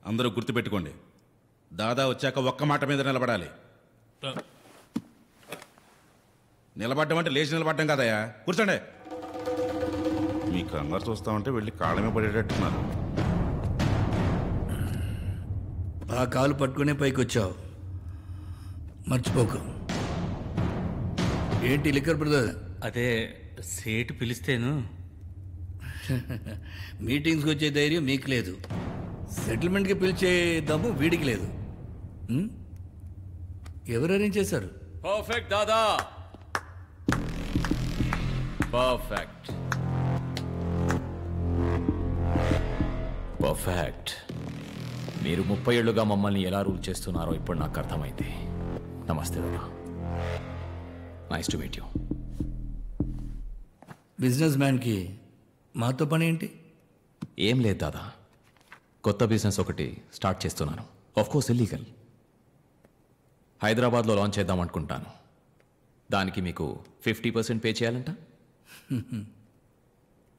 అందరూ గుర్తుపెట్టుకోండి, దాదా వచ్చాక ఒక్క మాట మీద నిలబడాలి. నిలబడ్డం అంటే లేచి నిలబడ్డం కదయా, కూర్చోండి. మీ కంగారు చూస్తామంటే వెళ్ళి కాళ్ళమే పడేటట్టున్నారు. ఆ కాలు పట్టుకునే పైకి వచ్చావు, మర్చిపోకు. ఏంటి లిక్కర్ బ్రదర్? అదే సేటు పిలిస్తేను. మీటింగ్స్కి వచ్చే ధైర్యం మీకు లేదు, సెటిల్మెంట్కి పిలిచే దమ్ము వీడికి లేదు. ఎవరు అరేంజ్ చేశారు? పర్ఫెక్ట్ దాదా, పర్ఫెక్ట్ పర్ఫెక్ట్. మీరు 30 ఏళ్లుగా మమ్మల్ని ఎలా రూల్ చేస్తున్నారో ఇప్పుడు నాకు అర్థమైంది. నమస్తే దాదా, nice to meet you. Business మ్యాన్కి మాతో పని ఏంటి? ఏం లేదు దాదా, కొత్త బిజినెస్ ఒకటి స్టార్ట్ చేస్తున్నాను. Of course illegal. హైదరాబాద్లో లాంచ్ చేద్దాం అనుకుంటాను. దానికి మీకు 50% పే చేయాలంట.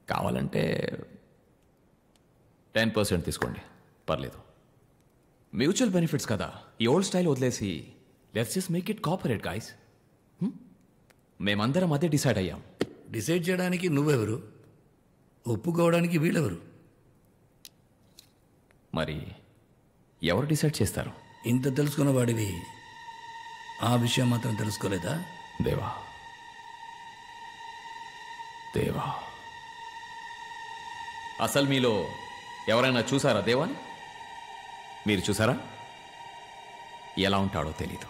కావాలంటే 10% తీసుకోండి, పర్లేదు. మ్యూచువల్ బెనిఫిట్స్ కదా, ఈ ఓల్డ్ స్టైల్ వదిలేసి let's just make it corporate guys. మేమందరం అదే డిసైడ్ అయ్యాం. డిసైడ్ చేయడానికి నువ్వెవరు, ఒప్పుకోవడానికి వీళ్ళెవరు? మరి ఎవరు డిసైడ్ చేస్తారు? ఇంత తెలుసుకున్న వాడివి ఆ విషయం మాత్రం తెలుసుకోలేదా? దేవా దేవా, అసలు మీలో ఎవరైనా చూసారా దేవాని? మీరు చూసారా? ఎలా ఉంటాడో తెలీదు,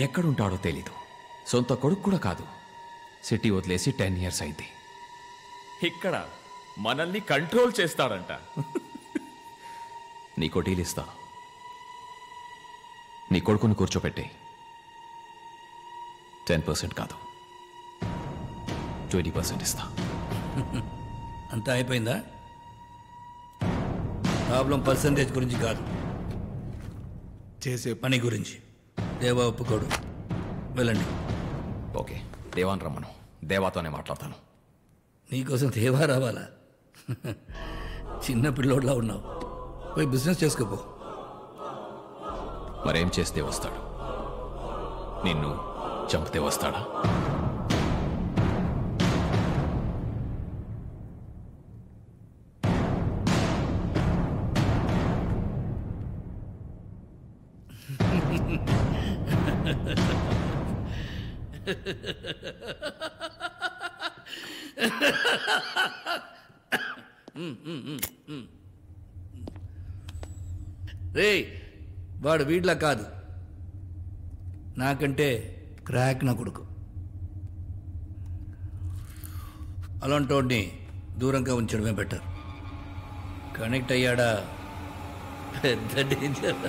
ఎక్కడుంటాడో తెలీదు, సొంత కొడుకు కూడా కాదు. సిటీ వదిలేసి 10 years అయింది. ఇక్కడ మనల్ని కంట్రోల్ చేస్తాడంట. నీకో డీల్ ఇస్తా, నీ కొడుకుని కూర్చోపెట్టే. 10% కాదు, 20% ఇస్తా. అంతా అయిపోయిందా? ప్రాబ్లం పర్సంటేజ్ గురించి కాదు, చేసే పని గురించి. దేవా ఒప్పుకోడు, వెళ్ళండి. ఓకే, దేవాన్ రమ్మను, దేవాతోనే మాట్లాడతాను. నీకోసం దేవా రావాలా? చిన్న పిల్లోడ్లా ఉన్నావు, పోయి బిజినెస్ చేసుకోపో. మరేం చేస్తే వస్తాడు? నిన్ను చంపితే వస్తాడా? రే, వాడు వీడ్లా కాదు, నాకంటే క్రాక్ నా కొడుకు. అలాంటి వాడిని దూరంగా ఉంచడమే బెటర్. కనెక్ట్ అయ్యాడా పెద్ద డేంజర్.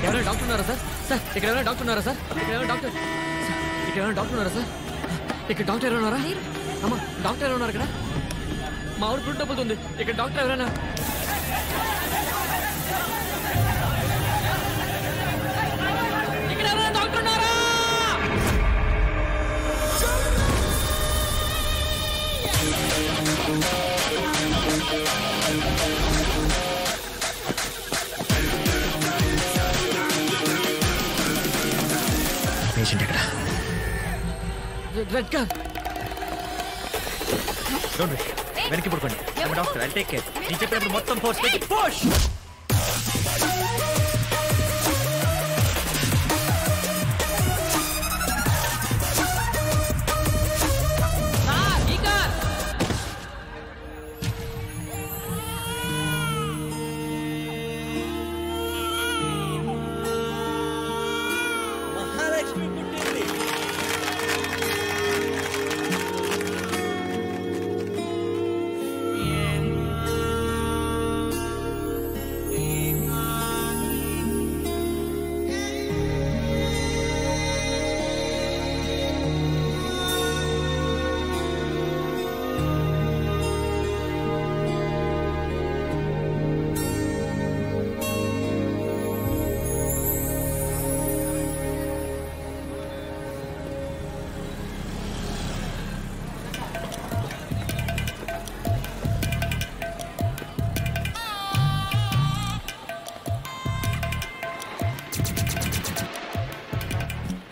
ఎవరైనా డాక్టర్ ఉన్నారా సార్? సార్ ఇక్కడ ఎవరైనా డాక్టర్ ఉన్నారా సార్? ఇక్కడ ఎవరైనా డాక్టర్ ఇక్కడ ఎవరైనా డాక్టర్ ఉన్నారా సార్? ఇక్కడ డాక్టర్ ఎవరైనా ఉన్నారా? అమ్మా, డాక్టర్ ఎవరైనా ఉన్నారు ఇక్కడ? మా ఊరు పుట్టు డబ్బుతుంది. ఇక్కడ డాక్టర్ ఎవరైనా? ఇక్కడ ఎవరైనా డాక్టర్ ఉన్నారా? పేషెంట్ ఎక్కడ? Red car. వెనక్కి పడుకోండి. Doctor, I take care. నేను చెప్పినప్పుడు మొత్తం ఫోర్స్ పెట్టి పుష్.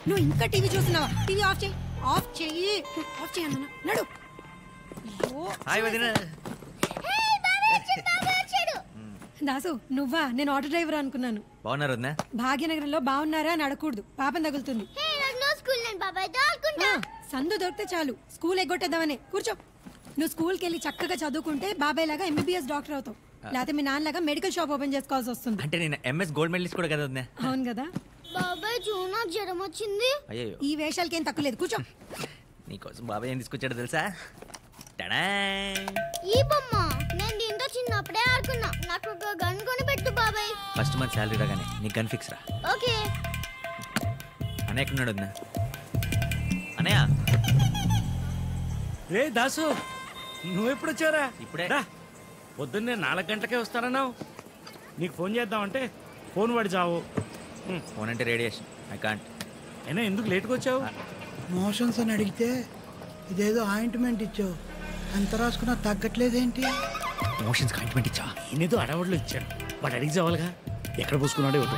నువ్వు ఇంకా టీవీ చూస్తున్నావా? టీవీ ఆఫ్ చేయి, ఆఫ్ చెయ్యి, ఆఫ్ చేయి అన్న. నడు. అయ్యో. హాయ్ వదిన. దాసు నువ్వా? నేను ఆటో డ్రైవర్ అనుకున్నాను. బాగున్నారు వదిన? భాగ్యనగరంలో బాగున్నారా అని అడగకూడదు, పాపం తగులుతుంది. సందు దొరికితే చాలు స్కూల్ ఎగ్గొట్టేద్దామని. కూర్చో. నువ్వు స్కూల్కి వెళ్ళి చక్కగా చదువుకుంటే బాబాయ్ లాగా ఎంబీబీఎస్ డాక్టర్ అవుతావు, లేకపోతే మీ నాన్నలాగా మెడికల్ షాప్ ఓపెన్ చేసుకోవాల్సి వస్తుంది. అంటే నేను ఎంఎస్ గోల్డ్ మెడలిస్ట్ కూడా కదా వదిన? అవును కదా. బాబాయ్ చూనా జ్వరం వచ్చింది. అయ్యో, ఈ వేషాలకి ఏం తక్కువ లేదు. కూర్చో. నీకోసం బాబాయ్ ఏం తీసుకొచ్చాడో తెలుసా? టడా! ఈ బొమ్మ నేను దీంతో చిన్నప్పుడే ఆడుకున్నా. నాకు ఒక గన్ కొని పెట్టు బాబాయ్. ఫస్ట్ మంత్ శాలరీ రాగానే నీ గన్ ఫిక్స్ రా. ఓకే. అన్నయ్య ఎక్కడున్నాడు వదిన? అన్నయ్య రే దాసు, నువ్వెప్పుడు వచ్చారా? ఇప్పుడే. రా. పొద్దున్నే 4 గంటలకే వస్తానన్నావు. నీకు ఫోన్ చేద్దామంటే ఫోన్ పడి చావు. ఫోన్ అంటే రేడియేషన్, ఐ కాంట్. అయినా ఎందుకు లేట్గా వచ్చావు? మోషన్స్ అని అడిగితే ఇదేదో ఆయింట్మెంట్ ఇచ్చావు, ఎంత రాసుకున్నా తగ్గట్లేదేంటి? మోషన్స్ ఆయింట్మెంట్ ఇచ్చా? నేనేదో అడవాడులో ఇచ్చాను, వాడు అడిగి చావాలిగా. ఎక్కడ పోసుకున్నాడే వద్దు.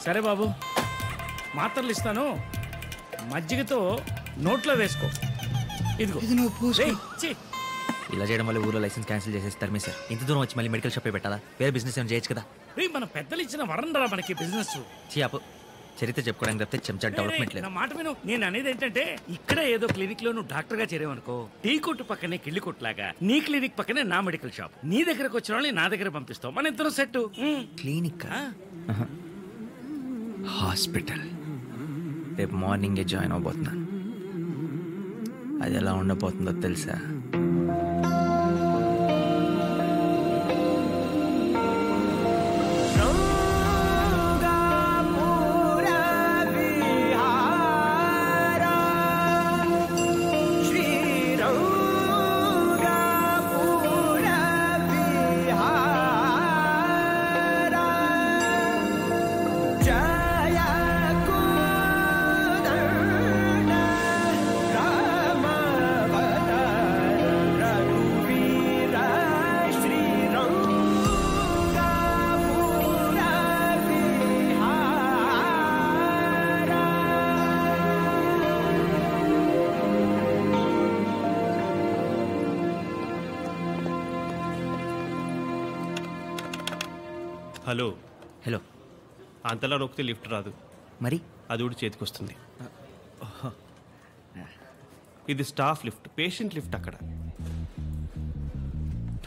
సరే బాబు, మాత్రలు ఇస్తాను, మజ్జిగతో నోట్లో వేసుకో. ఇదిగో. ఇది నువ్వు పూసుకో. రేయ్, ఛీ. ఇలా చేయడం వల్ల ఊరో లైసెన్స్ క్యాన్సిల్ చేసేస్తారు మీ సార్. ఇంత దూరం వచ్చి మళ్ళీ మెడికల్ షాపే పెట్టాలా? వేరే బిజినెస్ ఏమైనా చేయొచ్చు కదా? రేయ్, మన పెద్దలు ఇచ్చిన వరం రా మనకి బిజినెస్. అప్పు చరిత్ర చెప్పుకోవడానికి తప్పితే చెంచా డెవలప్మెంట్ లేదు. నా మాట విను. నేను అనేది ఏంటంటే, ఇక్కడ ఏదో క్లినిక్ లో నువ్వు డాక్టర్ గా చేరేవనుకో, టీ కొట్టు పక్కనే కిళ్ళి కొట్టులాగా నీ క్లినిక్ పక్కనే నా మెడికల్ షాప్. నీ దగ్గరకు వచ్చిన వాళ్ళని నా దగ్గర పంపిస్తావు, మన ఇద్దరం సెట్. క్లినిక్, హాస్పిటల్ రేపు మార్నింగే జాయిన్ అవబోతున్నాను. అది ఎలా ఉండబోతుందో తెలుసా? హలో. హలో. అంతలా నొక్కితే లిఫ్ట్ రాదు, మరి అది కూడా చేతికి వస్తుంది. ఇది స్టాఫ్ లిఫ్ట్, పేషెంట్ లిఫ్ట్ అక్కడ.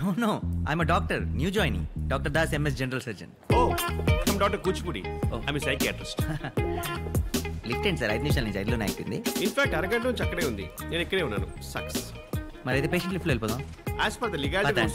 No no, I'm doctor, new joining. Doctor Das, MS general surgeon. Oh, I'm doctor Kuchipudi, I'm psychiatrist. Lift ఏంటి సార్? 5 నిమిషాల నుంచి 5లోనే అయిపోయింది. ఇన్ఫాక్ట్ అరగంట నుంచి అక్కడే ఉంది, నేను ఇక్కడే ఉన్నాను. సక్స్. మరి అయితే పేషెంట్ లిఫ్ట్లో వెళ్ళిపోదాం. As per the legality.